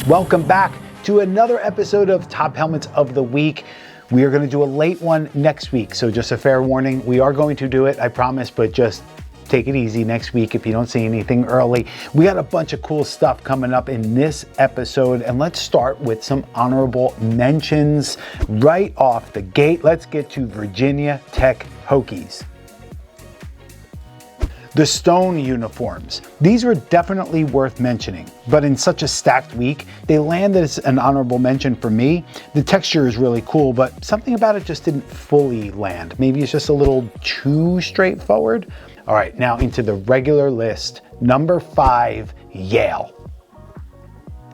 Welcome back to another episode of Top Helmets of the Week. We are going to do a late one next week, so just a fair warning. We are going to do it, I promise, but just take it easy next week if you don't see anything early. We got a bunch of cool stuff coming up in this episode, and let's start with some honorable mentions right off the gate. Let's get to Virginia Tech Hokies. The Stone uniforms. These were definitely worth mentioning, but in such a stacked week, they landed as an honorable mention for me. The texture is really cool, but something about it just didn't fully land. Maybe it's just a little too straightforward. All right, now into the regular list. Number 5, Yale.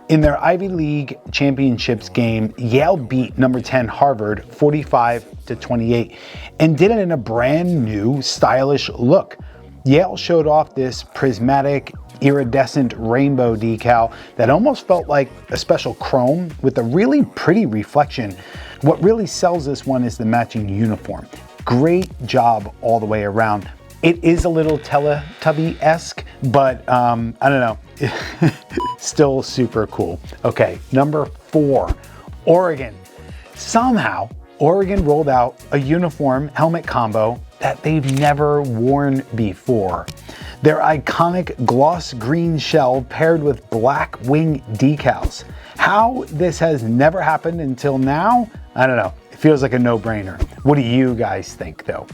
In their Ivy League championships game, Yale beat number 10 Harvard 45-28 and did it in a brand new stylish look. Yale showed off this prismatic, iridescent rainbow decal that almost felt like a special chrome with a really pretty reflection. What really sells this one is the matching uniform. Great job all the way around. It is a little Teletubby-esque, but I don't know, still super cool. Okay, number 4, Oregon. Somehow, Oregon rolled out a uniform helmet combo that they've never worn before. Their iconic gloss green shell paired with black wing decals. How this has never happened until now, I don't know. It feels like a no-brainer. What do you guys think though?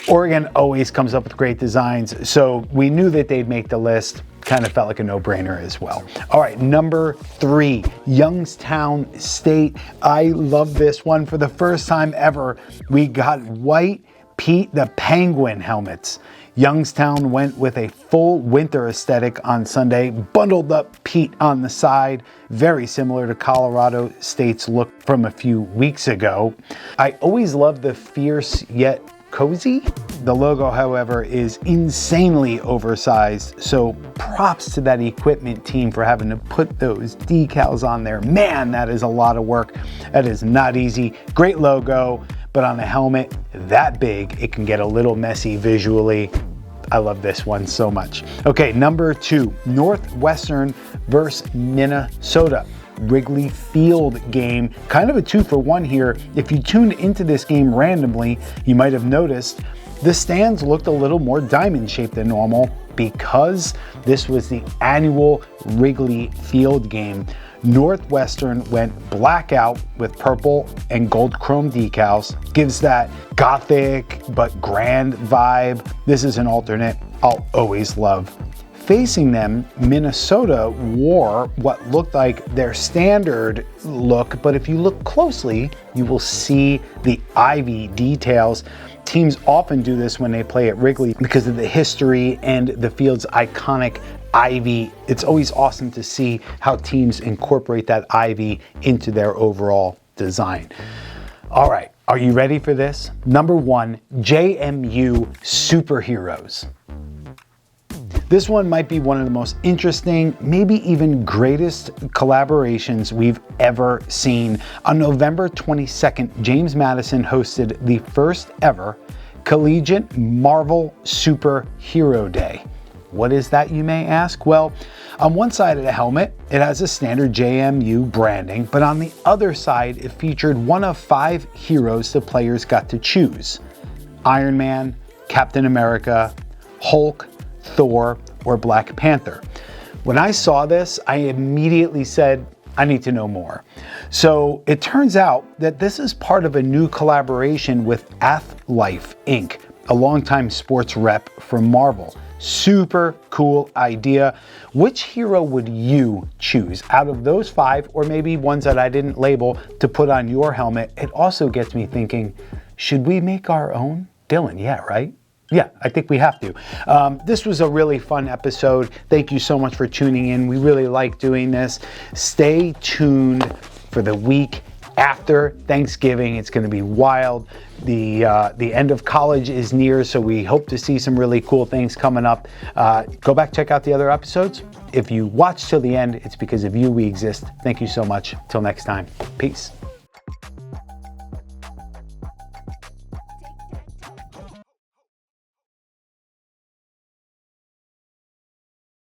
Oregon always comes up with great designs, so we knew that they'd make the list. Kind of felt like a no-brainer as well. All right, number 3, Youngstown State. I love this one. For the first time ever, we got white Pete the Penguin helmets. Youngstown went with a full winter aesthetic on Sunday, bundled up Pete on the side, very similar to Colorado State's look from a few weeks ago. I always love the fierce yet cozy. The logo, however, is insanely oversized, so props to that equipment team for having to put those decals on there. Man, that is a lot of work. That is not easy. Great logo, but on a helmet that big, it can get a little messy visually. I love this one so much. Okay, number 2, Northwestern versus Minnesota. Wrigley Field game. Kind of a 2-for-1 here. If you tuned into this game randomly, you might have noticed the stands looked a little more diamond shaped than normal because this was the annual Wrigley Field game. Northwestern went blackout with purple and gold chrome decals. Gives that gothic but grand vibe. This is an alternate I'll always love. Facing them, Minnesota wore what looked like their standard look, but if you look closely, you will see the ivy details. Teams often do this when they play at Wrigley because of the history and the field's iconic ivy. It's always awesome to see how teams incorporate that ivy into their overall design. All right, are you ready for this? Number 1, JMU Superheroes. This one might be one of the most interesting, maybe even greatest collaborations we've ever seen. On November 22nd, James Madison hosted the first ever Collegiate Marvel Superhero Day. What is that, you may ask? Well, on one side of the helmet, it has a standard JMU branding, but on the other side, it featured one of 5 heroes the players got to choose: Iron Man, Captain America, Hulk, Thor, or Black Panther. When I saw this, I immediately said, I need to know more. So it turns out that this is part of a new collaboration with Athlife Inc., a longtime sports rep from Marvel. Super cool idea. Which hero would you choose out of those 5, or maybe ones that I didn't label, to put on your helmet? It also gets me thinking, should we make our own? Dylan, yeah, right? Yeah, I think we have to. This was a really fun episode. Thank you so much for tuning in. We really like doing this. Stay tuned for the week after Thanksgiving. It's going to be wild. The end of college is near, so we hope to see some really cool things coming up. Go back, check out the other episodes. If you watch till the end, it's because of you we exist. Thank you so much. Till next time. Peace.